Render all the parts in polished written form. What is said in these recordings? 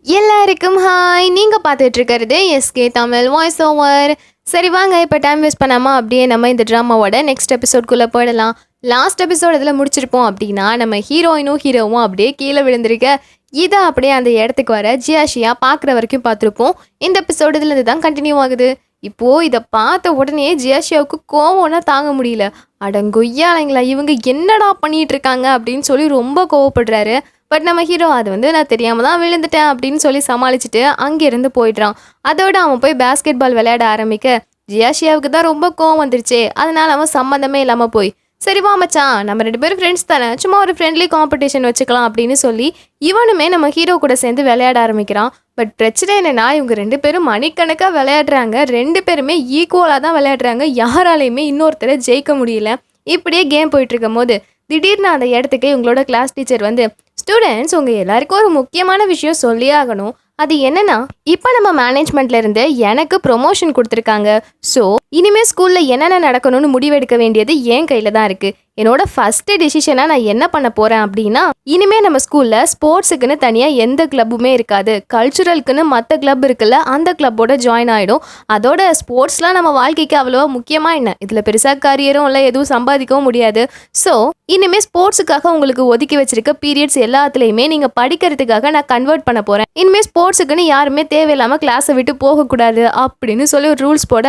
எல்லாருக்கும் ஹாய். நீங்கள் பார்த்துட்டு இருக்கிறது எஸ்கே தமிழ் வாய்ஸ் ஓவர். சரி வாங்க, இப்போ டைம் வேஸ்ட் பண்ணாமல் அப்படியே நம்ம இந்த ட்ராமாவோட நெக்ஸ்ட் எபிசோட்குள்ளே போயிடலாம். லாஸ்ட் எபிசோட் இதில் முடிச்சிருப்போம் அப்படின்னா நம்ம ஹீரோயினும் ஹீரோவும் அப்படியே கீழே விழுந்திருக்க. இதை அப்படியே அந்த இடத்துக்கு வர ஜியாஷியா பார்க்குற வரைக்கும் பார்த்துருப்போம். இந்த எபிசோடு இதில் தான் கண்டினியூ ஆகுது. இப்போது இதை பார்த்த உடனே ஜியாஷியாவுக்கு கோவம்னா தாங்க முடியல. அடங்கொய்யாலைங்களா, இவங்க என்னடா பண்ணிட்டு இருக்காங்க அப்படின்னு சொல்லி ரொம்ப கோவப்படுறாரு. பட் நம்ம ஹீரோ அது நான் தெரியாமல் தான் விழுந்துட்டேன் அப்படின்னு சொல்லி சமாளிச்சுட்டு அங்கேருந்து போயிடுறான். அதோட அவன் போய் பேஸ்கெட் பால் விளையாட ஆரம்பிக்க ஜியாஷியாவுக்கு தான் ரொம்ப கோவம் வந்துருச்சே. அதனால அவன் சம்மந்தமே இல்லாமல் போய், சரி வா மச்சான், நம்ம 2 பேரும் ஃப்ரெண்ட்ஸ் தானே, சும்மா ஒரு ஃப்ரெண்ட்லி காம்படிஷன் வச்சுக்கலாம் அப்படின்னு சொல்லி இவனுமே நம்ம ஹீரோ கூட சேர்ந்து விளையாட ஆரம்பிக்கிறான். பட் பிரச்சனை என்னன்னா, இவங்க 2 பேரும் மணிக்கணக்காக விளையாடுறாங்க. 2 பேருமே ஈக்குவலாக தான் விளையாடுறாங்க. யாராலையுமே இன்னொருத்தரை ஜெயிக்க முடியல. இப்படியே கேம் போயிட்டு இருக்கும் போது திடீர்னு அந்த இடத்துக்கு இவங்களோட கிளாஸ் டீச்சர் வந்து, ஸ்டூடெண்ட்ஸ், உங்கள் எல்லாருக்கும் ஒரு முக்கியமான விஷயம் சொல்லியே ஆகணும். அது என்னன்னா, இப்போ நம்ம மேனேஜ்மெண்ட்ல இருந்து எனக்கு ப்ரொமோஷன் கொடுத்துருக்காங்க. ஸோ இனிமேல் ஸ்கூலில் என்னென்ன நடக்கணும்னு முடிவெடுக்க வேண்டியது என் கையில் தான் இருக்குது. என்னோட ஃபஸ்ட்டு டிசிஷனாக நான் என்ன பண்ண போகிறேன் அப்படின்னா, இனிமேல் நம்ம ஸ்கூலில் ஸ்போர்ட்ஸுக்குன்னு தனியாக எந்த கிளப்புமே இருக்காது. கல்ச்சுரலுக்குன்னு மற்ற கிளப் இருக்குல்ல, அந்த கிளப்போட ஜாயின் ஆகிடும். அதோட ஸ்போர்ட்ஸ்லாம் நம்ம வாழ்க்கைக்கு அவ்வளோவா முக்கியமாக என்ன, இதில் பெருசாக கரியரும் இல்லை, எதுவும் சம்பாதிக்கவும் முடியாது. ஸோ இனிமேல் ஸ்போர்ட்ஸுக்காக உங்களுக்கு ஒதுக்கி வச்சிருக்க பீரியட்ஸ் எல்லாத்துலேயுமே நீங்கள் படிக்கிறதுக்காக நான் கன்வெர்ட் பண்ண போகிறேன். இனிமேல் ஸ்போர்ட்ஸுக்குன்னு யாருமே தேவையில்லாமல் கிளாஸை விட்டு போகக்கூடாது அப்படின்னு சொல்லி ஒரு ரூல்ஸ் போட,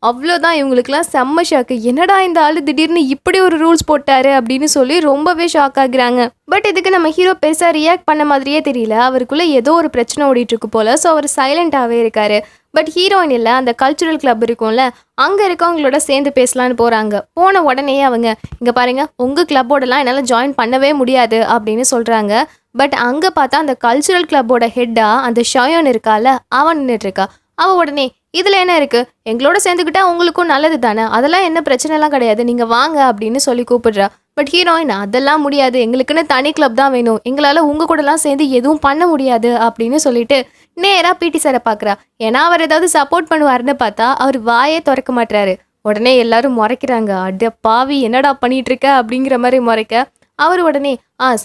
அவ்வளோதான் இவங்களுக்குலாம் செம்ம ஷாக்கு. என்னடா இந்த ஆள் திடீர்னு இப்படி ஒரு ரூல்ஸ் போட்டாரு அப்படின்னு சொல்லி ரொம்பவே ஷாக் ஆகுறாங்க. பட் இதுக்கு நம்ம ஹீரோ பெருசாக ரியாக்ட் பண்ண மாதிரியே தெரியல. அவருக்குள்ளே ஏதோ ஒரு பிரச்சனை ஓடிட்டு இருக்கு போல. ஸோ அவர் சைலண்டாகவே இருக்காரு. பட் ஹீரோயின் இல்லை, அந்த கல்ச்சுரல் கிளப் இருக்கும்ல, அங்கே இருக்கவங்களோட சேர்ந்து பேசலான்னு போகிறாங்க. போன உடனே அவங்க, இங்கே பாருங்க, உங்கள் கிளப்போடலாம் என்னால் ஜாயின் பண்ணவே முடியாது அப்படின்னு சொல்கிறாங்க. பட் அங்கே பார்த்தா அந்த கல்ச்சுரல் கிளப்போட ஹெட்டாக அந்த ஷயோன் இருக்கால, அவன் நின்றுட்டுருக்கா. அவள் உடனே, இதில் என்ன இருக்குது, எங்களோட சேர்ந்துக்கிட்டா உங்களுக்கும் நல்லது தானே, அதெல்லாம் என்ன பிரச்சனைலாம் கிடையாது, நீங்கள் வாங்க அப்படின்னு சொல்லி கூப்பிடுறா. பட் ஹீரோயின், அதெல்லாம் முடியாது, எங்களுக்குன்னு தனி கிளப் தான் வேணும், எங்களால் உங்கள் கூடலாம் சேர்ந்து எதுவும் பண்ண முடியாது அப்படின்னு சொல்லிட்டு நேராக பிடி சாரை பார்க்குறா. ஏன்னா அவர் ஏதாவது சப்போர்ட் பண்ணுவாருன்னு பார்த்தா அவர் வாயே திறக்க மாட்டுறாரு. உடனே எல்லாரும் முறைக்கிறாங்க. அட பாவி, என்னடா பண்ணிட்டு இருக்க அப்படிங்கிற மாதிரி முறைக்க, அவர் உடனே,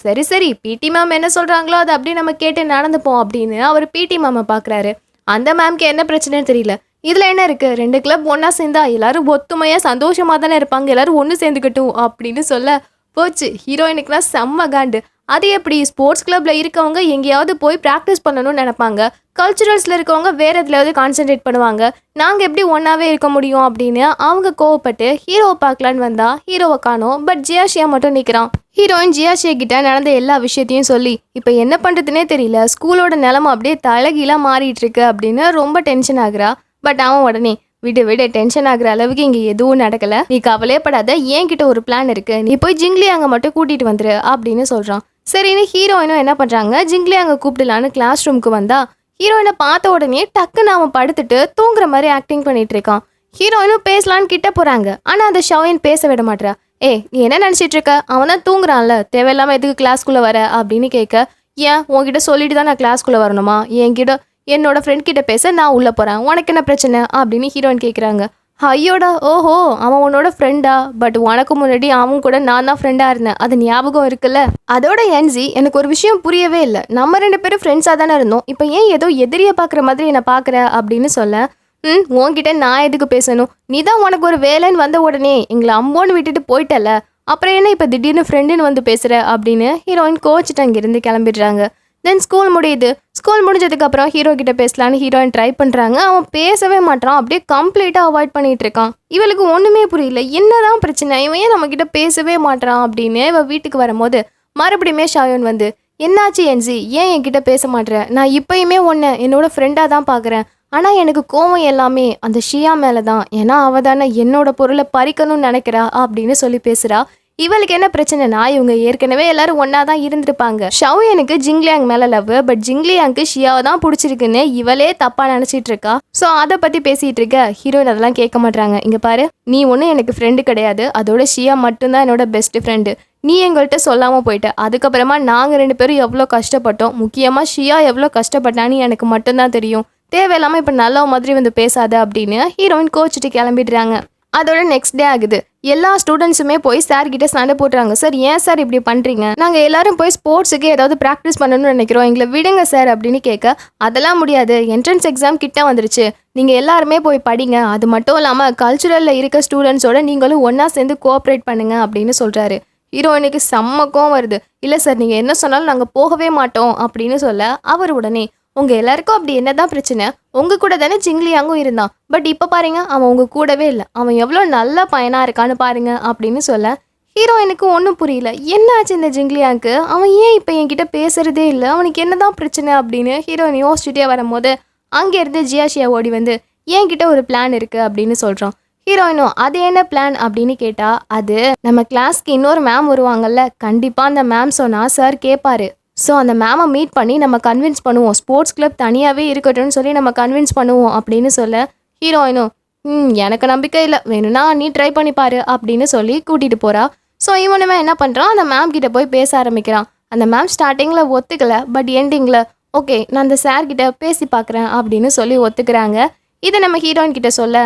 சரி சரி, பிடி மேம் என்ன சொல்கிறாங்களோ அதை அப்படியே நம்ம கேட்டு நடந்துப்போம் அப்படின்னு அவர் பிடி மேமை பார்க்குறாரு. அந்த மேம்க்கு என்ன பிரச்சனைன்னு தெரியல. இதில் என்ன இருக்குது, 2 கிளப் ஒன்றா சேர்ந்தா எல்லாரும் ஒத்துமையாக சந்தோஷமாக தானே இருப்பாங்க, எல்லாரும் ஒன்று சேர்ந்துக்கட்டும் அப்படின்னு சொல்ல போச்சு. ஹீரோயினுக்குலாம் செம்ம காண்டு. அது எப்படி, ஸ்போர்ட்ஸ் கிளப்பில் இருக்கவங்க எங்கேயாவது போய் ப்ராக்டிஸ் பண்ணணும்னு நினைப்பாங்க, கல்ச்சுரல்ஸில் இருக்கவங்க வேறு எதுலையாவது கான்சென்ட்ரேட் பண்ணுவாங்க, நாங்கள் எப்படி ஒன்றாவே இருக்க முடியும் அப்படின்னு அவங்க கோவப்பட்டு ஹீரோவை பார்க்கலான்னு வந்தா ஹீரோவை காணோம். பட் ஜியாஷியா மட்டும் நிற்கிறான். ஹீரோயின் ஜியாஷியா கிட்ட நடந்த எல்லா விஷயத்தையும் சொல்லி, இப்போ என்ன பண்ணுறதுனே தெரியல, ஸ்கூலோட நிலமை அப்படியே தலைகீழாக மாறிட்டு இருக்கு அப்படின்னு ரொம்ப டென்ஷன் ஆகுறா. பட் அவன் உடனே, விடு விடு, டென்ஷன் ஆகுற அளவுக்கு இங்கே எதுவும் நடக்கலை, நீ கவலையப்படாத, என்கிட்ட ஒரு பிளான் இருக்குது, நீ போய் ஜிங்லி அங்கே மட்டும் கூட்டிகிட்டு வந்துரு அப்படின்னு சொல்கிறான். சரின்னு ஹீரோயினும் என்ன பண்ணுறாங்க, ஜிங்லி அங்கே கூப்பிடலான்னு கிளாஸ் ரூமுக்கு வந்தா ஹீரோயினை பார்த்த உடனே டக்குன்னு அவன் படுத்துட்டு தூங்குற மாதிரி ஆக்டிங் பண்ணிட்டு இருக்கான். ஹீரோயினும் பேசலான்னு கிட்ட போகிறாங்க. ஆனால் அந்த ஷயோன் பேச விட மாட்டா. நீ என்ன நினச்சிட்டு இருக்க, அவன் தான் தூங்குறான்ல, தேவையில்லாமல் எதுக்கு கிளாஸ்க்குள்ளே வர அப்படின்னு கேட்க, ஏன் உன்கிட்ட சொல்லிட்டு தான் நான் கிளாஸ்க்குள்ளே வரணுமா, என்கிட்ட என்னோட ஃப்ரெண்ட் கிட்ட பேச நான் உள்ளே போகிறேன், உனக்கு என்ன பிரச்சனை அப்படின்னு ஹீரோயின் கேட்குறாங்க. ஐயோடா, ஓஹோ, அவன் உன்னோட ஃப்ரெண்டா, பட் உனக்கு முன்னாடி அவன் கூட நான் தான் ஃப்ரெண்டாக இருந்தேன், அது ஞாபகம் இருக்குல்ல. அதோட என்ஜி, எனக்கு ஒரு விஷயம் புரியவே இல்லை, நம்ம 2 பேரும் ஃப்ரெண்ட்ஸாக தானே இருந்தோம், இப்போ ஏன் ஏதோ எதிரியை பார்க்குற மாதிரி என்னை பார்க்குற அப்படின்னு சொல்ல, உன்கிட்ட நான் எதுக்கு பேசணும், நீ தான் உனக்கு ஒரு வேலைன்னு வந்த உடனே எங்களை அம்போன்னு விட்டுட்டு போயிட்டல, அப்புறம் என்ன இப்போ திடீர்னு ஃப்ரெண்டுன்னு வந்து பேசுகிற அப்படின்னு ஹீரோயின் கோச்சிட்டு அங்கேருந்து கிளம்பிடுறாங்க. தென் ஸ்கூல் முடியுது. ஸ்கூல் முடிஞ்சதுக்கப்புறம் ஹீரோ கிட்ட பேசலான்னு ஹீரோயின் ட்ரை பண்ணுறாங்க. அவன் பேசவே மாட்டான், அப்படியே கம்ப்ளீட்டாக அவாய்ட் பண்ணிட்டு இருக்கான். இவளுக்கு ஒன்றுமே புரியல, என்னதான் பிரச்சனை, இவன் ஏன் நம்மக்கிட்ட பேசவே மாட்டான் அப்படின்னு. இவள் வீட்டுக்கு வரும்போது மறுபடியுமே ஷாயோன் வந்து, என்னாச்சு என்ஜி, ஏன் என்கிட்ட பேச மாட்டேற, நான் இப்போயுமே ஒன்று என்னோட ஃப்ரெண்டாக தான் பார்க்குறேன், ஆனால் எனக்கு கோவம் எல்லாமே அந்த ஷியா மேலே தான், ஏன்னா அவள் தானே என்னோட பொருளை பறிக்கணும்னு நினைக்கிறா அப்படின்னு சொல்லி பேசுகிறா. இவளுக்கு என்ன பிரச்சனைனா, இவங்க ஏற்கனவே எல்லாரும் ஒன்றா தான் இருந்திருப்பாங்க. ஷயோனுக்கு ஜிங்லியாங் மேலே லவ், பட் ஜிங்லியாங்க்கு ஷியாவை தான் பிடிச்சிருக்குன்னு இவளே தப்பாக நினச்சிட்டு இருக்கா. ஸோ அதை பற்றி பேசிகிட்டு இருக்க ஹீரோயின் அதெல்லாம் கேட்க மாட்டாங்க. இங்கே பாரு, நீ ஒன்றும் எனக்கு ஃப்ரெண்டு கிடையாது, அதோட ஷியா மட்டும்தான் என்னோட பெஸ்ட் ஃப்ரெண்டு, நீ எங்கள்கிட்ட சொல்லாமல் போயிட்ட, அதுக்கப்புறமா நாங்கள் 2 பேரும் எவ்வளோ கஷ்டப்பட்டோம், முக்கியமாக ஷியா எவ்வளோ கஷ்டப்பட்டான்னு எனக்கு மட்டும்தான் தெரியும், தேவையில்லாமல் இப்போ நல்ல மாதிரி வந்து பேசாத அப்படின்னு ஹீரோயின் கோச்சிட்டு கிளம்பிடுறாங்க. அதோட நெக்ஸ்ட் டே ஆகுது. எல்லா ஸ்டூடெண்ட்ஸுமே போய் சார் கிட்ட சண்டை போட்டுறாங்க. சார் ஏன் சார் இப்படி பண்றீங்க, நாங்க எல்லாரும் போய் ஸ்போர்ட்ஸுக்கு ஏதாவது ப்ராக்டிஸ் பண்ணணும்னு நினைக்கிறோம், எங்களை விடுங்க சார் அப்படின்னு கேட்க, அதெல்லாம் முடியாது, என்ட்ரன்ஸ் எக்ஸாம் கிட்ட வந்துருச்சு, நீங்க எல்லாருமே போய் படிங்க, அது மட்டும் இல்லாம கல்ச்சுரல்ல இருக்க ஸ்டூடெண்ட்ஸோட நீங்களும் ஒன்னா சேர்ந்து கோஆப்ரேட் பண்ணுங்க அப்படின்னு சொல்றாரு. ஹீரோயினுக்கு செம்ம கோவம் வருது. இல்லை சார் நீங்கள் என்ன சொன்னாலும் நாங்கள் போகவே மாட்டோம் அப்படின்னு சொல்ல, அவர் உடனே உங்கள் எல்லாருக்கும் அப்படி என்னதான் பிரச்சனை, உங்கள் கூட தானே ஜிங்லியாங்கும் இருந்தான், பட் இப்போ பாருங்க அவன் உங்கள் கூடவே இல்லை, அவன் எவ்வளோ நல்ல பையனாக இருக்கான்னு பாருங்க அப்படின்னு சொல்ல, ஹீரோயினுக்கு ஒன்றும் புரியல. என்ன ஆச்சு இந்த ஜிங்லியாங்க்கு, அவன் ஏன் இப்போ என்கிட்ட பேசுறதே இல்லை, அவனுக்கு என்னதான் பிரச்சனை அப்படின்னு ஹீரோயின் யோசிச்சுட்டே வரும்போது அங்கேருந்து ஜியாஷியா ஓடி வந்து என்கிட்ட ஒரு பிளான் இருக்குது அப்படின்னு சொல்கிறான். ஹீரோயினும் அது என்ன பிளான் அப்படின்னு கேட்டா, அது நம்ம கிளாஸ்க்கு இன்னொரு மேம் வருவாங்கல்ல, கண்டிப்பாக அந்த மேம் சொன்னால் சார் கேட்பாரு, ஸோ அந்த மேமை மீட் பண்ணி நம்ம கன்வின்ஸ் பண்ணுவோம், ஸ்போர்ட்ஸ் கிளப் தனியாகவே இருக்கட்டும்னு சொல்லி நம்ம கன்வின்ஸ் பண்ணுவோம் அப்படின்னு சொல்ல, ஹீரோயினும் எனக்கு நம்பிக்கை இல்லை, வேணும்னா நீ ட்ரை பண்ணிப்பாரு அப்படின்னு சொல்லி கூட்டிகிட்டு போகிறா. ஸோ இவனுமே என்ன பண்ணுறான், அந்த மேம் கிட்ட போய் பேச ஆரம்பிக்கிறான். அந்த மேம் ஸ்டார்டிங்கில் ஒத்துக்கலை, பட் எண்டிங்கில் ஓகே நான் அந்த சார் கிட்ட பேசி பார்க்குறேன் அப்படின்னு சொல்லி ஒத்துக்கிறாங்க. இதை நம்ம ஹீரோயின் கிட்ட சொல்ல,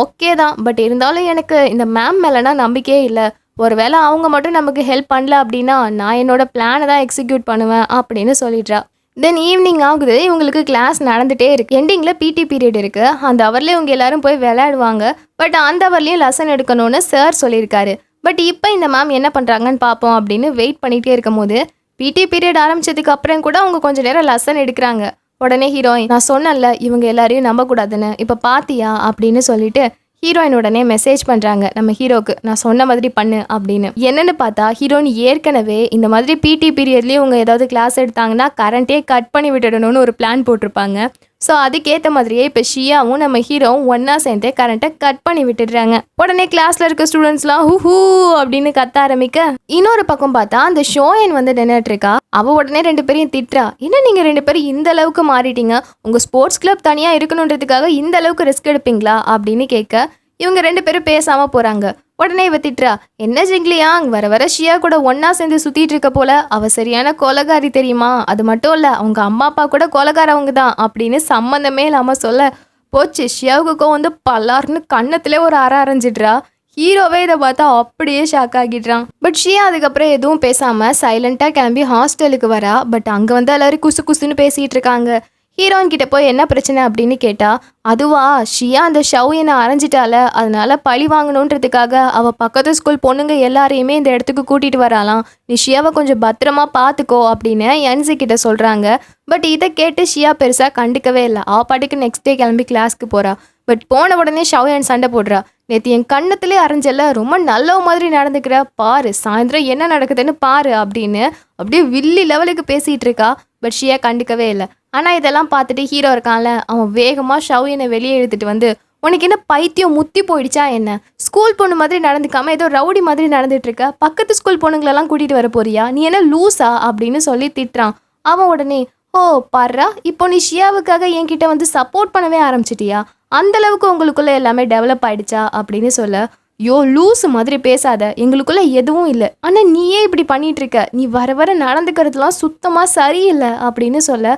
ஓகே தான், பட் இருந்தாலும் எனக்கு இந்த மேம் மேலேனா நம்பிக்கையே இல்லை, ஒருவேளை அவங்க மட்டும் நமக்கு ஹெல்ப் பண்ணல அப்படின்னா நான் என்னோட பிளானை தான் எக்ஸிக்யூட் பண்ணுவேன் அப்படின்னு சொல்லிடுறா. தென் ஈவினிங் ஆகுது, இவங்களுக்கு கிளாஸ் நடந்துகிட்டே இருக்குது, எண்டிங்கில் பிடி பீரியட் இருக்குது, அந்த ஹவர்லேயே இவங்க எல்லாரும் போய் விளையாடுவாங்க, பட் அந்த ஹவர்லேயும் லெசன் எடுக்கணும்னு சார் சொல்லியிருக்காரு. பட் இப்போ இந்த மேம் என்ன பண்ணுறாங்கன்னு பார்ப்போம் அப்படின்னு வெயிட் பண்ணிகிட்டே இருக்கும் போது பிடி பீரியட் ஆரம்பிச்சதுக்கு அப்புறம் கூட அவங்க கொஞ்சம் நேரம் லெசன் எடுக்கிறாங்க. உடனே ஹீரோயின் நான் சொன்னல இவங்க எல்லாரையும் நம்பக்கூடாதுன்னு, இப்போ பாத்தியா அப்படின்னு சொல்லிட்டு ஹீரோயின் உடனே மெசேஜ் பண்ணுறாங்க நம்ம ஹீரோக்கு, நான் சொன்ன மாதிரி பண்ணு அப்படின்னு. என்னென்னு பார்த்தா ஹீரோயின் ஏற்கனவே இந்த மாதிரி பிடி பீரியட்லேயே இவங்க ஏதாவது கிளாஸ் எடுத்தாங்கன்னா கரண்ட்டே கட் பண்ணி விட்டுடணும்னு ஒரு பிளான் போட்டிருப்பாங்க. ஸோ அதுக்கேற்ற மாதிரியே இப்போ ஷியாவும் நம்ம ஹீரோவும் ஒன்றா சேர்ந்து கரண்ட்டை கட் பண்ணி விட்டுடுறாங்க. உடனே கிளாஸில் இருக்க ஸ்டூடெண்ட்ஸ்லாம் ஹூ அப்படின்னு கத்த ஆரம்பிக்க, இன்னொரு பக்கம் பார்த்தா அந்த ஷோயன் வந்து நின்றுட்டு இருக்கா. அவள் உடனே ரெண்டு பேரையும் திட்டுறா, என்ன நீங்கள் ரெண்டு பேரும் இந்த அளவுக்கு மாறிட்டீங்க, உங்கள் ஸ்போர்ட்ஸ் கிளப் தனியாக இருக்கணுன்றதுக்காக இந்த அளவுக்கு ரிஸ்க் எடுப்பீங்களா அப்படின்னு கேட்க, இவங்க ரெண்டு பேரும் பேசாமல் போகிறாங்க. உடனே இவ திட்டுறா, என்ன ஜிங்லியாங் வர வர ஷியா கூட ஒன்னா சேர்ந்து சுத்திட்டு இருக்க போல, அவ சரியான கொலகாரி தெரியுமா, அது மட்டும் இல்ல அவங்க அம்மா அப்பா கூட கொலகாரவங்க தான் அப்படின்னு சம்மந்தமே இல்லாம சொல்ல, போச்சு ஷியாவுக்கு வந்து பல்லாருன்னு கண்ணத்திலே ஒரு அரைஞ்சிடுறா. ஹீரோவே இதை பார்த்தா அப்படியே ஷாக் ஆகிடுறான். பட் ஷியா அதுக்கப்புறம் எதுவும் பேசாம சைலண்டா கிளம்பி ஹாஸ்டலுக்கு வரா. பட் அங்க வந்து எல்லாரும் குசு குசுன்னு பேசிட்டு இருக்காங்க. ஹீரோயின் கிட்ட போய் என்ன பிரச்சனை அப்படின்னு கேட்டா, அதுவா ஷியா அந்த ஷவ்யனை அரைஞ்சிட்டால, அதனால பழி வாங்கணுன்றதுக்காக அவள் பக்கத்து ஸ்கூல் பொண்ணுங்க எல்லாரையுமே இந்த இடத்துக்கு கூட்டிகிட்டு வராலாம், நீ ஷியாவை கொஞ்சம் பத்திரமா பார்த்துக்கோ அப்படின்னு என்சி கிட்ட சொல்கிறாங்க. பட் இதை கேட்டு ஷியா பெருசாக கண்டுக்கவே இல்லை. அவள் பாட்டுக்கு நெக்ஸ்ட் டே கிளம்பி கிளாஸ்க்கு போகிறா. பட் போன உடனே ஷவ்யன் சண்டை போடுறா, நேற்று என் கண்ணத்திலே அரைஞ்சல, ரொம்ப நல்ல மாதிரி நடந்துக்கிற பாரு, சாயந்தரம் என்ன நடக்குதுன்னு பாரு அப்படின்னு அப்படியே வில்லி லெவலுக்கு பேசிகிட்டு இருக்கா. பட் ஷியா கண்டுக்கவே இல்லை. ஆனால் இதெல்லாம் பார்த்துட்டு ஹீரோ இருக்கான்ல, அவன் வேகமாக ஷவ்யனை வெளியே எடுத்துகிட்டு வந்து, உனக்கு என்ன பைத்தியம் முத்தி போயிடுச்சா என்ன, ஸ்கூல் பொண்ணு மாதிரி நடந்துக்காம ஏதோ ரவுடி மாதிரி நடந்துட்டு இருக்க, பக்கத்து ஸ்கூல் பொண்ணுங்களெல்லாம் கூட்டிகிட்டு வர போறியா, நீ என்ன லூஸா அப்படின்னு சொல்லி திட்டுறான். அவன் உடனே, ஓ பாருடா, இப்போ நீ ஷியாவுக்காக என்கிட்ட வந்து சப்போர்ட் பண்ணவே ஆரம்பிச்சிட்டியா, அந்தளவுக்கு உங்களுக்குள்ளே எல்லாமே டெவலப் ஆகிடுச்சா அப்படின்னு சொல்ல, யோ லூஸு மாதிரி பேசாத, எங்களுக்குள்ளே எதுவும் இல்லை, ஆனால் நீயே இப்படி பண்ணிகிட்டு இருக்க, நீ வர வர நடந்துக்கிறதுலாம் சுத்தமாக சரியில்லை அப்படின்னு சொல்ல,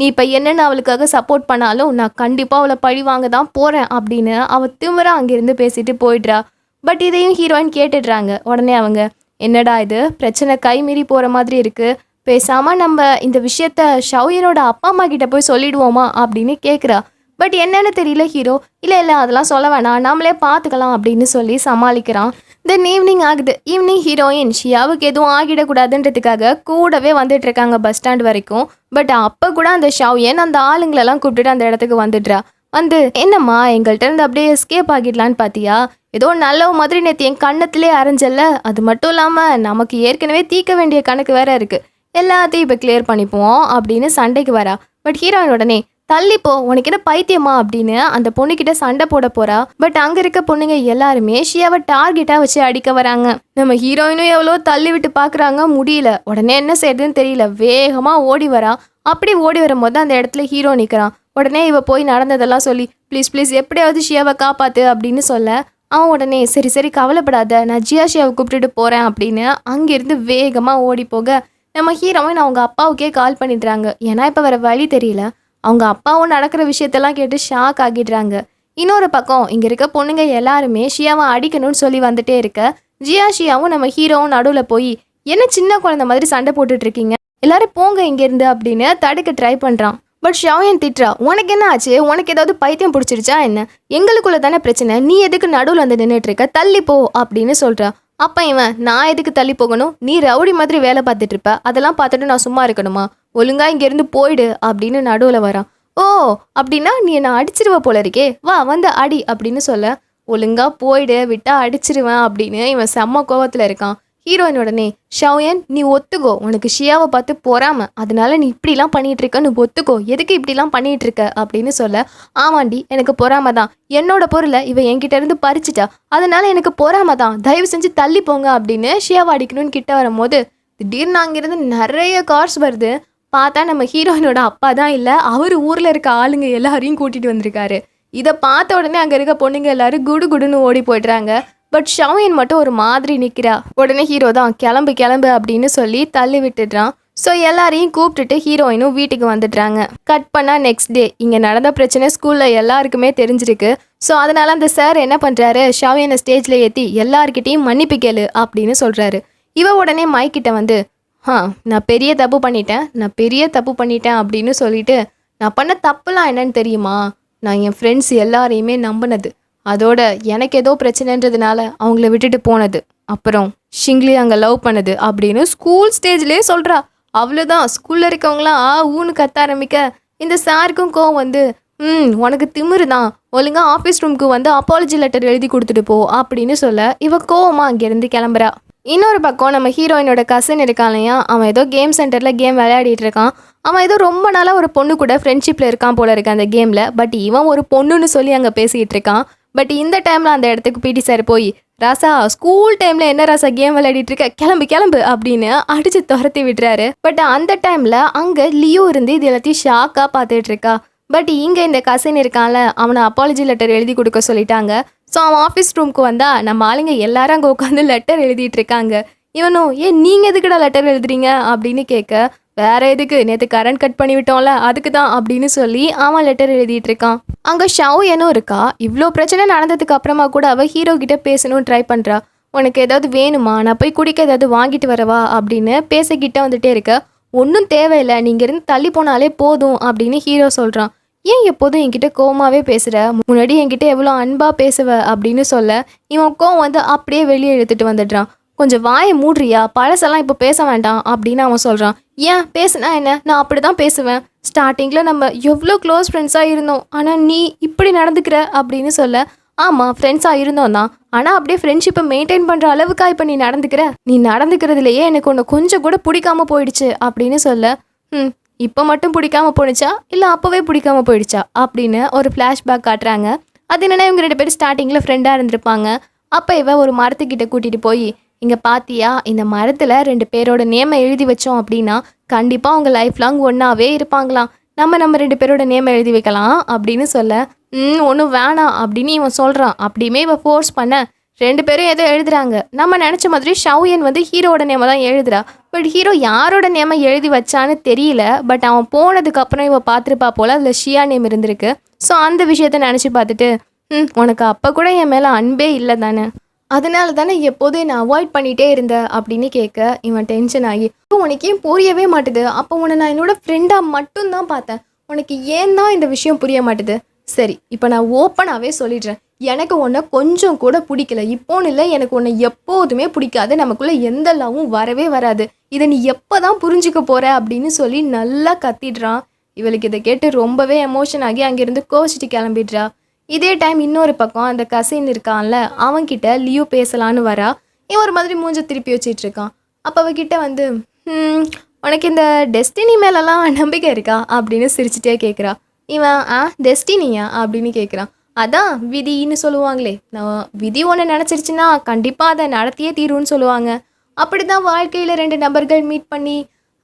நீ இப்போ என்னென்னு அவளுக்காக சப்போர்ட் பண்ணாலும் நான் கண்டிப்பாக அவளை பழி வாங்க தான் போகிறேன் அப்படின்னு அவள் திமிரா அங்கேருந்து பேசிட்டு போயிடுறா. பட் இதையும் ஹீரோயின் கேட்டுடுறாங்க. உடனே அவங்க, என்னடா இது பிரச்சனை கைமீறி போகிற மாதிரி இருக்குது, பேசாமல் நம்ம இந்த விஷயத்த ஷவ்யனோட அப்பா அம்மா கிட்ட போய் சொல்லிடுவோமா அப்படின்னு கேட்குறா. பட் என்னன்னு தெரியல ஹீரோ, இல்லை அதெல்லாம் சொல்ல வேணாம், நாமளே பார்த்துக்கலாம் அப்படின்னு சொல்லி சமாளிக்கிறான். தென் ஈவினிங் ஆகுது. ஈவினிங் ஹீரோயின் ஷியாவுக்கு எதுவும் ஆகிடக்கூடாதுன்றதுக்காக கூடவே வந்துட்டு இருக்காங்க பஸ் ஸ்டாண்ட் வரைக்கும். பட் அப்போ கூட அந்த ஷவ்யன் அந்த ஆளுங்களெல்லாம் கூப்பிட்டுட்டு அந்த இடத்துக்கு வந்துடுறா. வந்து, என்னம்மா எங்கள்கிட்ட இருந்து அப்படியே எஸ்கேப் ஆகிடலான்னு பார்த்தியா, ஏதோ நல்ல மாதிரி நேற்று என் கண்ணத்திலே அரைஞ்சல, அது மட்டும் இல்லாமல் நமக்கு ஏற்கனவே தீர்க்க வேண்டிய கணக்கு வேற இருக்குது, எல்லாத்தையும் இப்போ கிளியர் பண்ணிப்போம் அப்படின்னு சண்டைக்கு வரா. பட் ஹீரோயின் உடனே, தள்ளிப்போ உனக்கு என்ன பைத்தியமா அப்படின்னு அந்த பொண்ணுக்கிட்ட சண்டை போட போறா. பட் அங்க இருக்க பொண்ணுங்க எல்லாருமே ஷியாவை டார்கெட்டா வச்சு அடிக்க வராங்க. நம்ம ஹீரோயினும் எவ்வளோ தள்ளி விட்டு பாக்குறாங்க, முடியல. உடனே என்ன செய்யறதுன்னு தெரியல, வேகமா ஓடி வரா. அப்படி ஓடி வரும்போது அந்த இடத்துல ஹீரோ நிற்கிறான். உடனே இவ போய் நடந்ததெல்லாம் சொல்லி, ப்ளீஸ் ப்ளீஸ் எப்படியாவது ஷியாவை காப்பாத்து அப்படின்னு சொல்ல, அவன் உடனே சரி சரி கவலைப்படாத, நான் ஷியாவை கூப்பிட்டுட்டு போறேன் அப்படின்னு அங்கிருந்து வேகமா ஓடி போக, நம்ம ஹீரோயின் அவங்க அப்பாவுக்கே கால் பண்ணிடுறாங்க. ஏன்னா இப்போ வேற வழி தெரியல. அவங்க அப்பாவும் நடக்கிற விஷயத்தெல்லாம் கேட்டு ஷாக் ஆகிடுறாங்க. இன்னொரு பக்கம் இங்கே இருக்க பொண்ணுங்க எல்லாருமே ஷியாவை அடிக்கணும்னு சொல்லி வந்துட்டே இருக்க ஜியா ஷியாவும் நம்ம ஹீரோவும் நடுவில் போய் என்ன சின்ன குழந்தை மாதிரி சண்டை போட்டுட்டு இருக்கீங்க, எல்லாரும் போங்க இங்கேருந்து அப்படின்னு தடுக்க ட்ரை பண்ணுறான். பட் ஷாயன் திட்டுறா, உனக்கு என்ன ஆச்சு, உனக்கு ஏதாவது பைத்தியம் பிடிச்சிருச்சா என்ன, எங்களுக்குள்ள தானே பிரச்சனை, நீ எதுக்கு நடுவில் வந்து நின்றுட்டு இருக்க, தள்ளி போ அப்படின்னு சொல்கிறா. அப்போ இவன், நான் எதுக்கு தள்ளி போகணும், நீ ரவுடி மாதிரி வேலை பார்த்துட்டு இருப்ப, அதெல்லாம் பார்த்துட்டு நான் சும்மா இருக்கணுமா, ஒழுங்கா இங்கேருந்து போயிடு அப்படின்னு நடுவில் வரான். ஓ அப்படின்னா நீ என்ன அடிச்சிருவ போல இருக்கே, வா வந்து அடி அப்படின்னு சொல்ல, ஒழுங்கா போயிடு விட்டா அடிச்சிருவேன் அப்படின்னு இவன் செம்ம கோவத்தில் இருக்கான். ஹீரோயின் உடனே, ஷாயன் நீ ஒத்துக்கோ, உனக்கு ஷியாவை பார்த்து பொறாம, அதனால நீ இப்படிலாம் பண்ணிட்டு இருக்க, நீ ஒத்துக்கோ, எதுக்கு இப்படிலாம் பண்ணிட்டு இருக்க அப்படின்னு சொல்ல, ஆமாண்டி எனக்கு பொறாம தான், என்னோட பொருளை இவ என்கிட்ட இருந்து பறிச்சிட்டா, அதனால எனக்கு பொறாம தான், தயவு செஞ்சு தள்ளி போங்க அப்படின்னு ஷியாவை அடிக்கணும்னு கிட்ட வரும்போது திடீர்னு அங்கிருந்து நிறைய கார்ஸ் வருது. பார்த்தா நம்ம ஹீரோயினோட அப்பா தான் இல்லை, அவர் ஊரில் இருக்க ஆளுங்க எல்லாரையும் கூட்டிகிட்டு வந்திருக்காரு. இதை பார்த்த உடனே அங்கே இருக்க பொண்ணுங்க எல்லாரும் குடு குடுன்னு ஓடி போய்ட்றாங்க. பட் ஷாயன் மட்டும் ஒரு மாதிரி நிற்கிறா. உடனே ஹீரோ தான் கிளம்பு கிளம்பு அப்படின்னு சொல்லி தள்ளி விட்டுடுறான். ஸோ எல்லாரையும் கூப்பிட்டுட்டு ஹீரோயினும் வீட்டுக்கு வந்துடுறாங்க. கட் பண்ணால் நெக்ஸ்ட் டே இங்கே நடந்த பிரச்சனை ஸ்கூலில் எல்லாருக்குமே தெரிஞ்சிருக்கு. ஸோ அதனால அந்த சார் என்ன பண்ணுறாரு, ஷாயனை ஸ்டேஜில் ஏற்றி எல்லார்கிட்டையும் மன்னிப்பு கேளு அப்படின்னு சொல்கிறாரு. இவ உடனே மைக்கிட்ட வந்து, நான் பெரிய தப்பு பண்ணிட்டேன் அப்படின்னு சொல்லிட்டு, நான் பண்ண தப்புலாம் என்னன்னு தெரியுமா, நான் என் ஃப்ரெண்ட்ஸ் எல்லாரையுமே நம்பினது, அதோட எனக்கு ஏதோ பிரச்சனைன்றதுனால அவங்கள விட்டுட்டு போனது, அப்புறம் ஷிங்லி அங்கே லவ் பண்ணது அப்படின்னு ஸ்கூல் ஸ்டேஜ்லேயே சொல்கிறா. அவ்வளோதான், ஸ்கூலில் இருக்கவங்களாம் ஊன்னு கத்த ஆரம்பிக்க இந்த சாருக்கும் கோவம் வந்து, உனக்கு திமிரு தான், ஒழுங்கா ஆஃபீஸ் ரூமுக்கு வந்து அப்பாலஜி லெட்டர் எழுதி கொடுத்துட்டு போ அப்படின்னு சொல்ல இவ கோவமா அங்கேருந்து கிளம்புறா. இன்னொரு பக்கம் நம்ம ஹீரோயினோட கசின் இருக்கான் இல்லையா, அவன் ஏதோ கேம் சென்டரில் கேம் விளையாடிட்டு இருக்கான். அவன் ஏதோ ரொம்ப நாளாக ஒரு பொண்ணு கூட ஃப்ரெண்ட்ஷிப்பில் இருக்கான் போல இருக்கு அந்த கேமில். பட் இவன் ஒரு பொண்ணுன்னு சொல்லி அங்கே பேசிகிட்டு இருக்கான். பட் இந்த டைமில் அந்த இடத்துக்கு பிடி சார் போய், ராசா ஸ்கூல் டைமில் என்ன ராசா கேம் விளையாடிட்டு இருக்க, கிளம்பு கிளம்பு அப்படின்னு அடித்து துரத்தி விட்டுறாரு. பட் அந்த டைமில் அங்கே லியோ இருந்து இது எல்லாத்தையும் ஷாக்காக பார்த்துட்டு இருக்கா. பட் இங்கே இந்த கசின் இருக்கான்ல, அவனை அப்பாலஜி லெட்டர் எழுதி கொடுக்க சொல்லிட்டாங்க. ஸோ அவன் ஆஃபீஸ் ரூமுக்கு வந்தால் நம்ம ஆளுங்க எல்லாரும் அங்கே உட்காந்து லெட்டர் எழுதிட்டு இருக்காங்க. இவனும், நீங்கள் எதுக்குடா லெட்டர் எழுதுறீங்க அப்படின்னு கேட்க, வேற எதுக்கு, நேற்று கரண்ட் கட் பண்ணி விட்டோம்ல அதுக்கு தான் அப்படின்னு சொல்லி அவன் லெட்டர் எழுதிட்டு இருக்கான். அங்கே ஷாயனும் இருக்கா. இவ்வளோ பிரச்சனை நடந்ததுக்கு அப்புறமா கூட அவள் ஹீரோ கிட்ட பேசணும்னு ட்ரை பண்ணுறா. உனக்கு ஏதாவது வேணுமா, நான் போய் குடிக்க ஏதாவது வாங்கிட்டு வரவா அப்படின்னு பேசிக்கிட்ட வந்துட்டே இருக்க. ஒன்றும் தேவையில்லை, நீங்கள் இருந்து தள்ளி போனாலே போதும் அப்படின்னு ஹீரோ சொல்கிறான். ஏன் எப்போதும் என்கிட்ட கோவமாகவே பேசுகிற, முன்னாடி என்கிட்ட எவ்வளோ அன்பாக பேசுவ அப்படின்னு சொல்ல இவன் கோவம் வந்து அப்படியே வெளியே எடுத்துகிட்டு வந்துடுறான். கொஞ்சம் வாயை மூடுறியா, பழசெல்லாம் இப்போ பேச வேண்டாம் அப்படின்னு அவன் சொல்கிறான். ஏன் பேசுனா என்ன, நான் அப்படி தான் பேசுவேன், ஸ்டார்டிங்கில் நம்ம எவ்வளோ க்ளோஸ் ஃப்ரெண்ட்ஸாக இருந்தோம், ஆனால் நீ இப்படி நடந்துக்கிற அப்படின்னு சொல்ல, ஆமாம் ஃப்ரெண்ட்ஸாக இருந்தோம் தான், ஆனால் அப்படியே ஃப்ரெண்ட்ஷிப்பை மெயின்டைன் பண்ணுற அளவுக்கா இப்போ நீ நடந்துக்கிறதுலையே எனக்கு ஒன்று கொஞ்சம் கூட பிடிக்காம போயிடுச்சு அப்படின்னு சொல்ல, இப்போ மட்டும் பிடிக்காம போணுச்சா இல்லை அப்போவே பிடிக்காம போயிடுச்சா அப்படின்னு ஒரு ஃப்ளாஷ்பேக் காட்டுறாங்க. அது என்னென்னா இவங்க 2 பேரும் ஸ்டார்டிங்கில் ஃப்ரெண்டாக இருந்திருப்பாங்க. அப்போ இவ ஒரு மரத்துக்கிட்ட கூட்டிகிட்டு போய், இங்கே பார்த்தியா இந்த மரத்தில் 2 பேரோட நேமை எழுதி வச்சோம் அப்படின்னா கண்டிப்பாக அவங்க லைஃப் லாங் ஒன்றாவே இருப்பாங்களாம், நம்ம 2 பேரோட நேமை எழுதி வைக்கலாம் அப்படின்னு சொல்ல, ஒன்றும் வேணாம் அப்படின்னு இவன் சொல்கிறான். அப்படியுமே இவன் ஃபோர்ஸ் பண்ண 2 பேரும் ஏதோ எழுதுறாங்க. நம்ம நினச்ச மாதிரி ஷாயன் வந்து ஹீரோட நேமை தான் எழுதுறா. பட் ஹீரோ யாரோட நேமை எழுதி வச்சான்னு தெரியல. பட் அவன் போனதுக்கப்புறம் இவன் பார்த்துருப்பா போல் அதில் ஷியா நேம் இருந்திருக்கு. ஸோ அந்த விஷயத்த நினச்சி பார்த்துட்டு, உனக்கு அப்போ கூட என் மேலே அன்பே இல்லை தானே, அதனால தானே எப்போதும் என்னை அவாய்ட் பண்ணிகிட்டே இருந்த அப்படின்னு கேட்க இவன் டென்ஷன் ஆகி, உனக்கு ஏன் புரியவே மாட்டுது, அப்போ உன்னை நான் என்னோட ஃப்ரெண்டாக மட்டும்தான் பார்த்தேன், உனக்கு ஏன் தான் இந்த விஷயம் புரிய மாட்டுது, சரி இப்போ நான் ஓப்பனாகவே சொல்லிடுறேன், எனக்கு உன்னை கொஞ்சம் கூட பிடிக்கல, இப்போன்னு இல்லை, எனக்கு உன்னை எப்போதுமே பிடிக்காது, நமக்குள்ளே எந்த லவ்வும் வரவே வராது, இதை நீ எப்போ தான் புரிஞ்சுக்க போகிற அப்படின்னு சொல்லி நல்லா கத்திடுறான். இவளுக்கு இதை கேட்டு ரொம்பவே எமோஷன் ஆகி அங்கேருந்து கோச்சிட்டு கிளம்பிடுறா. இதே டைம் இன்னொரு பக்கம் அந்த கசின் இருக்கான்ல, அவன்கிட்ட லியோ பேசலான்னு வரா. இவன் ஒரு மாதிரி மூஞ்ச திருப்பி வச்சிட்டு இருக்கான். அப்போ அவகிட்ட வந்து, உனக்கு இந்த டெஸ்டினி மேலெல்லாம் நம்பிக்கை இருக்கா அப்படின்னு சிரிச்சுட்டே கேட்குறா. இவன் டெஸ்டினியா அப்படின்னு கேட்குறான். அதான் விதின்னு சொல்லுவாங்களே, நான் விதி ஒன்று நினச்சிருச்சுன்னா கண்டிப்பாக அதை நடத்தியே தீரும்னு சொல்லுவாங்க. அப்படி தான் வாழ்க்கையில் 2 நபர்கள் மீட் பண்ணி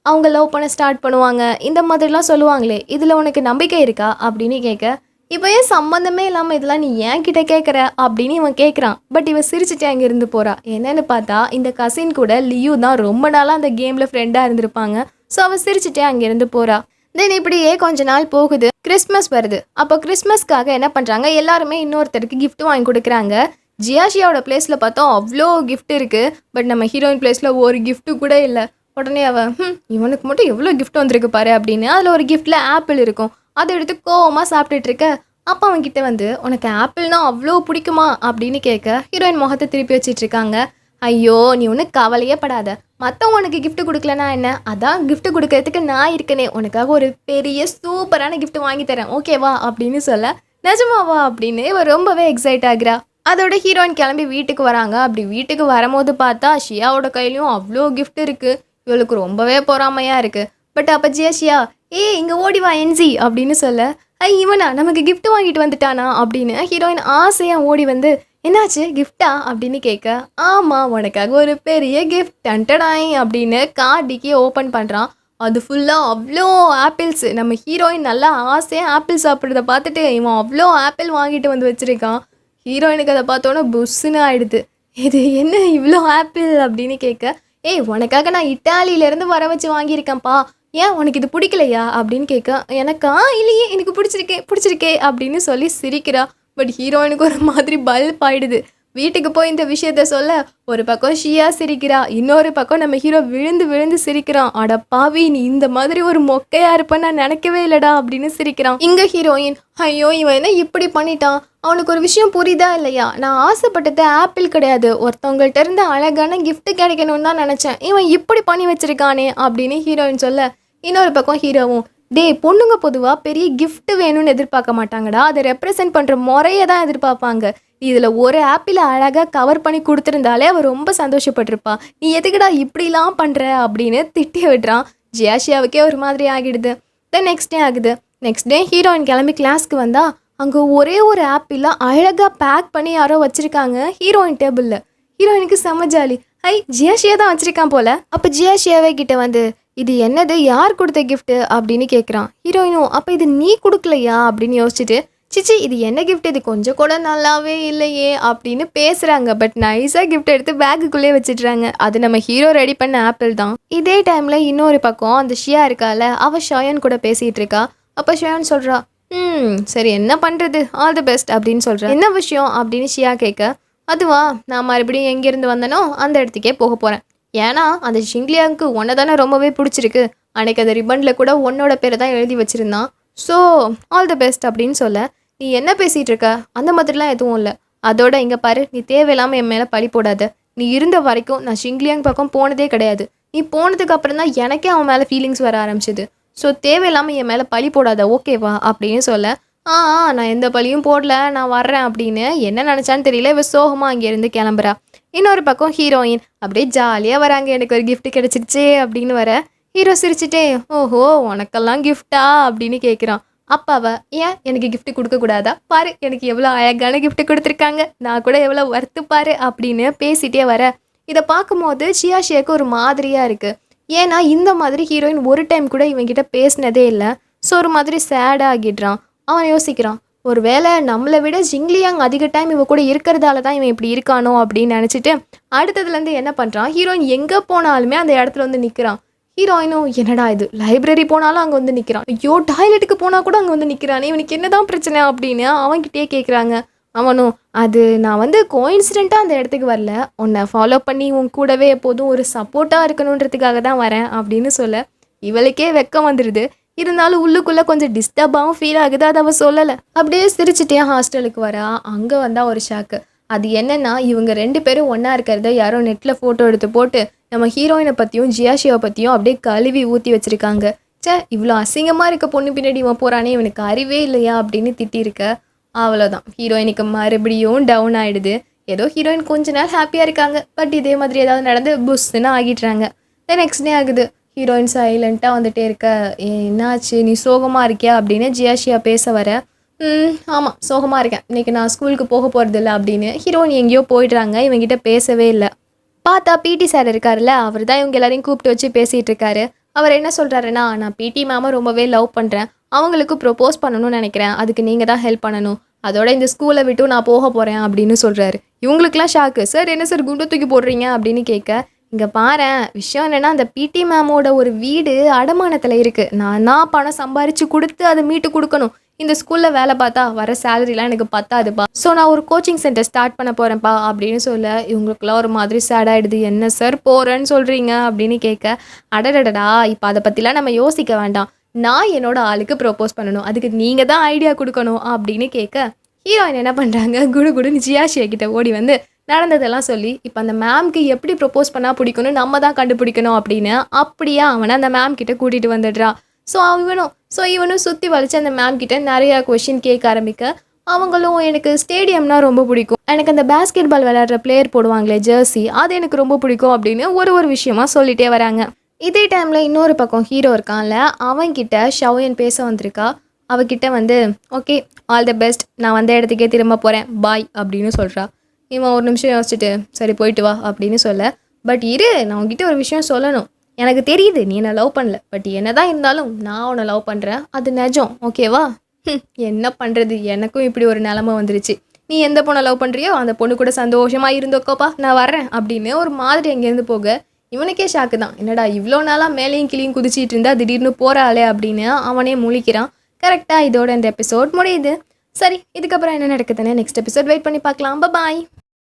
அவங்க லவ் பண்ண ஸ்டார்ட் பண்ணுவாங்க, இந்த மாதிரிலாம் சொல்லுவாங்களே, இதில் உனக்கு நம்பிக்கை இருக்கா அப்படின்னு கேட்க, இப்போ ஏன் சம்மந்தமே இல்லாமல் இதெல்லாம் நீ ஏன் கிட்ட கேட்குற அப்படின்னு இவன் கேட்குறான். பட் இவன் சிரிச்சுட்டு அங்கேருந்து போகிறா. என்னன்னு பார்த்தா இந்த கசின் கூட லியூ தான் ரொம்ப நாளாக அந்த கேமில் ஃப்ரெண்டாக இருந்திருப்பாங்க. ஸோ அவன் சிரிச்சுட்டே அங்கேருந்து போகிறா. தென் இப்படியே கொஞ்ச நாள் போகுது. கிறிஸ்மஸ் வருது. அப்போ கிறிஸ்மஸ்க்காக என்ன பண்ணுறாங்க, எல்லாருமே இன்னொருத்தருக்கு gift வாங்கி கொடுக்குறாங்க. ஜியாஷியாவோட பிளேஸில் பார்த்தோம் அவ்வளோ gift இருக்குது. பட் நம்ம ஹீரோயின் பிளேஸில் ஒரு gift கூட இல்லை. உடனே அவன் இவனுக்கு மட்டும் எவ்வளோ gift வந்திருக்கு பாரு அப்படின்னு அதில் ஒரு கிஃப்டில் ஆப்பிள் இருக்கும். அதை எடுத்து கோவமாக சாப்பிட்டுட்டு இருக்க. அப்போ அவன்கிட்ட வந்து உனக்கு ஆப்பிள்னா அவ்வளோ பிடிக்குமா அப்படின்னு கேட்க ஹீரோயின் முகத்தை திருப்பி வச்சிட்டு இருக்காங்க. ஐயோ நீ ஒன்றும் கவலையே படாத, மற்றவங்க உனக்கு gift கொடுக்கலனா என்ன, அதான் gift கொடுக்கறதுக்கு நான் இருக்கனே, உனக்காக ஒரு பெரிய சூப்பரான gift வாங்கி தரேன் ஓகேவா அப்படின்னு சொல்ல, நிஜமாவா அப்படின்னு இவ ரொம்பவே எக்ஸைட் ஆகுறா. அதோட ஹீரோயின் கிளம்பி வீட்டுக்கு வராங்க. அப்படி வீட்டுக்கு வரும்போது பார்த்தா ஷியாவோட கையிலையும் அவ்வளோ gift இருக்குது. இவளுக்கு ரொம்பவே பொறாமையாக இருக்குது. பட் அப்போ ஜியா இங்கே ஓடி வா என்ஜி அப்படின்னு சொல்ல, இவனா நமக்கு gift வாங்கிட்டு வந்துட்டானா அப்படின்னு ஹீரோயின் ஆசையாக ஓடி வந்து என்னாச்சு கிஃப்டா அப்படின்னு கேட்க, ஆமாம் உனக்காக ஒரு பெரிய கிஃப்ட் டன்டடாய் அப்படின்னு கார்டிக்கே ஓப்பன் பண்ணுறான். அது ஃபுல்லாக அவ்வளோ ஆப்பிள்ஸ். நம்ம ஹீரோயின் நல்லா ஆசையாக ஆப்பிள் சாப்பிட்றத பார்த்துட்டு இவன் அவ்வளோ ஆப்பிள் வாங்கிட்டு வந்து வச்சுருக்கான். ஹீரோயினுக்கு அதை பார்த்தோன்னே புஷ்ஷுன்னு ஆயிடுது. இது என்ன இவ்வளோ ஆப்பிள் அப்படின்னு கேட்க, உனக்காக நான் இட்டாலியிலேருந்து வர வச்சு வாங்கியிருக்கேன்ப்பா, ஏன் உனக்கு இது பிடிக்கலையா அப்படின்னு கேட்க, எனக்கா இல்லையே எனக்கு பிடிச்சிருக்கே அப்படின்னு சொல்லி சிரிக்கிறா. பட் ஹீரோயினுக்கு ஒரு மாதிரி பல்ப் ஆயிடுது. வீட்டுக்கு போய் இந்த விஷயத்த சொல்ல ஒரு பக்கம் ஷியா சிரிக்கிறா, இன்னொரு பக்கம் நம்ம ஹீரோ விழுந்து விழுந்து சிரிக்கிறான். அட பாவி நீ இந்த மாதிரி ஒரு மொக்கையா இருப்ப நான் நினைக்கவே இல்லடா அப்படின்னு சிரிக்கிறான். இங்க ஹீரோயின் ஐயோ இவன் என்ன இப்படி பண்ணிட்டான், அவனுக்கு ஒரு விஷயம் புரியுதா இல்லையா, நான் ஆசைப்பட்டது ஆப்பிள் கிடையாது, ஒருத்தவங்கள்ட்ட இருந்து அழகான gift கிடைக்கணும்னு தான் நினச்சேன், இவன் இப்படி பண்ணி வச்சிருக்கானே அப்படின்னு ஹீரோயின் சொல்ல, இன்னொரு பக்கம் ஹீரோவும் பொண்ணுங்க பொதுவாக பெரிய gift வேணும்னு எதிர்பார்க்க மாட்டாங்கடா, அதை ரெப்ரசென்ட் பண்ணுற முறையை தான் எதிர்பார்ப்பாங்க, இதில் ஒரு ஆப்பிளை அழகாக கவர் பண்ணி கொடுத்துருந்தாலே அவள் ரொம்ப சந்தோஷப்பட்டிருப்பா, நீ எதுக்குடா இப்படிலாம் பண்ணுற அப்படின்னு திட்டி விடுறான். ஜியாஷியாவுக்கே ஒரு மாதிரி ஆகிடுது. தென் நெக்ஸ்ட் டே ஆகுது. நெக்ஸ்ட் டே ஹீரோயின் கிளம்பி கிளாஸ்க்கு வந்தால் அங்கே ஒரே ஒரு ஆப்பிளை அழகாக பேக் பண்ணி யாரோ வச்சுருக்காங்க ஹீரோயின் டேபிளில். ஹீரோயினுக்கு செம்ம ஜாலி. ஜியாஷியா தான் வச்சுருக்கான் போல். அப்போ ஜியாஷியாவே கிட்ட வந்து இது என்னது, யார் கொடுத்த கிஃப்ட்டு அப்படின்னு கேட்குறான். ஹீரோயினும் அப்போ இது நீ கொடுக்கலையா அப்படின்னு யோசிச்சுட்டு, சிச்சி இது என்ன கிஃப்ட், இது கொஞ்சம் கூட நல்லாவே இல்லையே அப்படின்னு பேசுகிறாங்க. பட் நைஸாக கிஃப்ட் எடுத்து பேக்குக்குள்ளே வச்சுட்றாங்க. அது நம்ம ஹீரோ ரெடி பண்ண ஆப்பிள் தான். இதே டைமில் இன்னொரு பக்கம் அந்த ஷியா இருக்கால, அவள் ஷயன் கூட பேசிகிட்டு இருக்கா. அப்போ ஷயன் சொல்கிறா, சரி என்ன பண்ணுறது, ஆல் தி பெஸ்ட் அப்படின்னு சொல்கிறேன். என்ன விஷயம் அப்படின்னு ஷியா கேட்க, அதுவா நான் மறுபடியும் எங்கேருந்து வந்தனோ அந்த இடத்துக்கே போக போகிறேன், ஏன்னா அந்த ஷிங்லியாங்க்கு உன்னை தானே ரொம்பவே பிடிச்சிருக்கு, அன்னைக்கு அந்த ரிப்பனில் கூட உன்னோட பேரை தான் எழுதி வச்சுருந்தான், ஸோ ஆல் தி பெஸ்ட் அப்படின்னு சொல்ல, நீ என்ன பேசிகிட்டு இருக்க, அந்த மாதிரிலாம் எதுவும் இல்லை, அதோட இங்கே பாரு நீ தேவையில்லாமல் என் மேலே பழி போடாத, நீ இருந்த வரைக்கும் நான் ஷிங்லியாங் பக்கம் போனதே கிடையாது, நீ போனதுக்கு அப்புறம் தான் எனக்கே அவன் மேலே ஃபீலிங்ஸ் வர ஆரம்பிச்சிது, ஸோ தேவையில்லாமல் என் மேலே பழி போடாத ஓகேவா அப்படின்னு சொல்ல, நான் எந்த பழியும் போடல நான் வர்றேன் அப்படின்னு என்ன நினச்சான்னு தெரியல, இவ சோகமாக அங்கேருந்து கிளம்புறா. இன்னொரு பக்கம் ஹீரோயின் அப்படியே ஜாலியாக வராங்க, எனக்கு ஒரு கிஃப்ட் கிடச்சிருச்சே அப்படின்னு வர, ஹீரோ சிரிச்சுட்டே ஓஹோ உனக்கெல்லாம் கிஃப்டா அப்படின்னு கேட்குறான். அப்பாவா ஏன் எனக்கு கிஃப்ட் கொடுக்கக்கூடாதா, பாரு எனக்கு எவ்வளோ அழகான கிஃப்ட் கொடுத்துருக்காங்க, நான் கூட எவ்வளோ வர்த்து பாரு அப்படின்னு பேசிகிட்டே வர, இதை பார்க்கும்போது ஷியாஷியாவுக்கு ஒரு மாதிரியாக இருக்குது. ஏன்னா இந்த மாதிரி ஹீரோயின் ஒரு டைம் கூட இவங்கிட்ட பேசினதே இல்லை. ஸோ ஒரு மாதிரி சேடாக ஆகிடுறான். அவன் யோசிக்கிறான், ஒரு வேளை நம்மளை விட ஜிங்லியாங் அதிக டைம் இவன் கூட இருக்கிறதால தான் இவன் இப்படி இருக்கானோ அப்படின்னு நினச்சிட்டு அடுத்ததுலேருந்து என்ன பண்ணுறான், ஹீரோயின் எங்கே போனாலுமே அந்த இடத்துல வந்து நிற்கிறான். ஹீரோயினும் என்னடா இது, லைப்ரரி போனாலும் அங்கே வந்து நிற்கிறான், ஐயோ டாய்லெட்டுக்கு போனால் கூட அங்கே வந்து நிற்கிறானே, இவனுக்கு என்ன தான் பிரச்சனை அப்படின்னு அவன்கிட்டயே கேட்குறாங்க. அவனும் அது நான் வந்து கோயின்சிடெண்ட்டாக அந்த இடத்துக்கு வரல, உன்னை ஃபாலோ பண்ணி உன் கூடவே எப்போதும் ஒரு சப்போர்ட்டாக இருக்கணுன்றதுக்காக தான் வரேன் அப்படின்னு சொல்ல, இவளுக்கே வெக்கம் வந்துடுது. இருந்தாலும் உள்ளுக்குள்ளே கொஞ்சம் டிஸ்டர்பாகவும் ஃபீல் ஆகுது, அதை அவள் சொல்லலை. அப்படியே சிரிச்சுட்டே ஹாஸ்டலுக்கு வரா. அங்கே வந்தால் ஒரு ஷாக்கு. அது என்னென்னா இவங்க 2 பேரும் ஒன்றா இருக்கிறத யாரோ நெட்டில் ஃபோட்டோ எடுத்து போட்டு நம்ம ஹீரோயினை பற்றியும் ஜியாஷியாவை பற்றியும் அப்படியே கழுவி ஊற்றி வச்சுருக்காங்க. இவ்வளோ அசிங்கமாக இருக்க பொண்ணு பின்னாடி இவன் போகிறானே, இவனுக்கு அறிவே இல்லையா அப்படின்னு திட்டிருக்க. அவ்வளோதான், ஹீரோயினுக்கு மறுபடியும் டவுன் ஆகிடுது. ஏதோ ஹீரோயின் கொஞ்ச நாள் ஹாப்பியாக இருக்காங்க, பட் இதே மாதிரி ஏதாவது நடந்து புஷ்ன்னு ஆகிடுறாங்க. நெக்ஸ்ட் டே ஆகுது. ஹீரோயின் சைலண்ட்டாக வந்துட்டே இருக்க, என்னாச்சு நீ சோகமாக இருக்கியா அப்படின்னு ஜியாஷியா பேச வர, ஆமாம் சோகமாக இருக்கேன், இன்றைக்கி நான் ஸ்கூலுக்கு போக போகிறதில்ல அப்படின்னு ஹீரோயின் எங்கேயோ போயிடுறாங்க. இவங்கிட்ட பேசவே இல்லை. பார்த்தா பிடி சார் இருக்காருல்ல, அவர் தான் இவங்க எல்லாரையும் கூப்பிட்டு வச்சு பேசிகிட்டு இருக்காரு. அவர் என்ன சொல்கிறாருன்னா, நான் பிடி மேமை ரொம்பவே லவ் பண்ணுறேன், அவங்களுக்கு ப்ரொப்போஸ் பண்ணணும்னு நினைக்கிறேன், அதுக்கு நீங்கள் தான் ஹெல்ப் பண்ணணும், அதோட இந்த ஸ்கூலை விட்டு நான் போக போகிறேன் அப்படின்னு சொல்கிறாரு. இவங்களுக்குலாம் ஷாக்கு. சார் என்ன சார் குண்டு தூக்கி போடுறீங்க அப்படின்னு கேட்க, இங்கே பாரேன், விஷயம் என்னென்னா அந்த பிடி மேமோட ஒரு வீடு அடமானத்தில் இருக்குது. நான் தான் பணம் சம்பாரித்து கொடுத்து அதை மீட்டு கொடுக்கணும். இந்த ஸ்கூலில் வேலை பார்த்தா வர சேலரிலாம் எனக்கு பத்தாதுப்பா. ஸோ நான் ஒரு கோச்சிங் சென்டர் ஸ்டார்ட் பண்ண போகிறேன்ப்பா அப்படின்னு சொல்ல இவங்களுக்குலாம் ஒரு மாதிரி சேட் ஆகிடுது. என்ன சார் போகிறேன்னு சொல்கிறீங்க அப்படின்னு கேட்க, அடடடடா இப்போ அதை பற்றிலாம் நம்ம யோசிக்க வேண்டாம். நான் என்னோட ஆளுக்கு ப்ரொப்போஸ் பண்ணணும், அதுக்கு நீங்கள் தான் ஐடியா கொடுக்கணும் அப்படின்னு கேட்க, ஹீரோயின் என்ன பண்ணுறாங்க, குடு குடுன்னு ஜியாஷியா கிட்ட ஓடி வந்து நடந்ததெல்லாம் சொல்லி இப்போ அந்த மேம்க்கு எப்படி ப்ரொப்போஸ் பண்ணால் பிடிக்கும்னு நம்ம தான் கண்டுபிடிக்கணும் அப்படின்னு அப்படியே அவனை அந்த மேம் கிட்ட கூட்டிகிட்டு வந்துடுறா. இவனும் சுற்றி வலிச்சு அந்த மேம் கிட்ட நிறையா கொஷின் கேட்க ஆரம்பிக்க, அவங்களும் எனக்கு ஸ்டேடியம்னா ரொம்ப பிடிக்கும், எனக்கு அந்த பேஸ்கெட் பால் விளையாடுற பிளேயர் போடுவாங்களே ஜெர்சி, அது எனக்கு ரொம்ப பிடிக்கும் அப்படின்னு ஒரு விஷயமா சொல்லிட்டே வராங்க. இதே டைமில் இன்னொரு பக்கம் ஹீரோ இருக்கான்ல, அவன்கிட்ட ஷவ்யன் பேச வந்திருக்கா. அவகிட்ட வந்து ஓகே ஆல் த பெஸ்ட், நான் வந்த இடத்துக்கே திரும்ப போகிறேன், பாய் அப்படின்னு சொல்கிறா. இவன் ஒரு நிமிஷம் யோசிச்சுட்டு சரி போயிட்டு வா அப்படின்னு சொல்ல, பட் இரு நான் உங்ககிட்ட ஒரு விஷயம் சொல்லணும், எனக்கு தெரியுது நீ என்னை லவ் பண்ணல, பட் என்ன தான் இருந்தாலும் நான் உன்னை லவ் பண்ணுறேன், அது நிஜம் ஓகேவா? என்ன பண்ணுறது, எனக்கும் இப்படி ஒரு நிலமை வந்துருச்சு, நீ எந்த பொண்ணை லவ் பண்ணுறியோ அந்த பொண்ணு கூட சந்தோஷமாக இருந்தோக்கோப்பா, நான் வர்றேன் அப்படின்னு ஒரு மாதிரி அங்கேருந்து போக இவனுக்கே ஷாக்கு தான். என்னடா இவ்வளோ நாளாக மேலேயும் கிளியும் குதிச்சிட்டு இருந்தா திடீர்னு போகிறாளே அப்படின்னு அவனே முழிக்கிறான். கரெக்டாக இதோட இந்த எபிசோட் முடியுது. சரி, இதுக்கப்புறம் என்ன நடக்குதுன்னு நெக்ஸ்ட் எபிசோட் வெயிட் பண்ணி பார்க்கலாம். பாய்.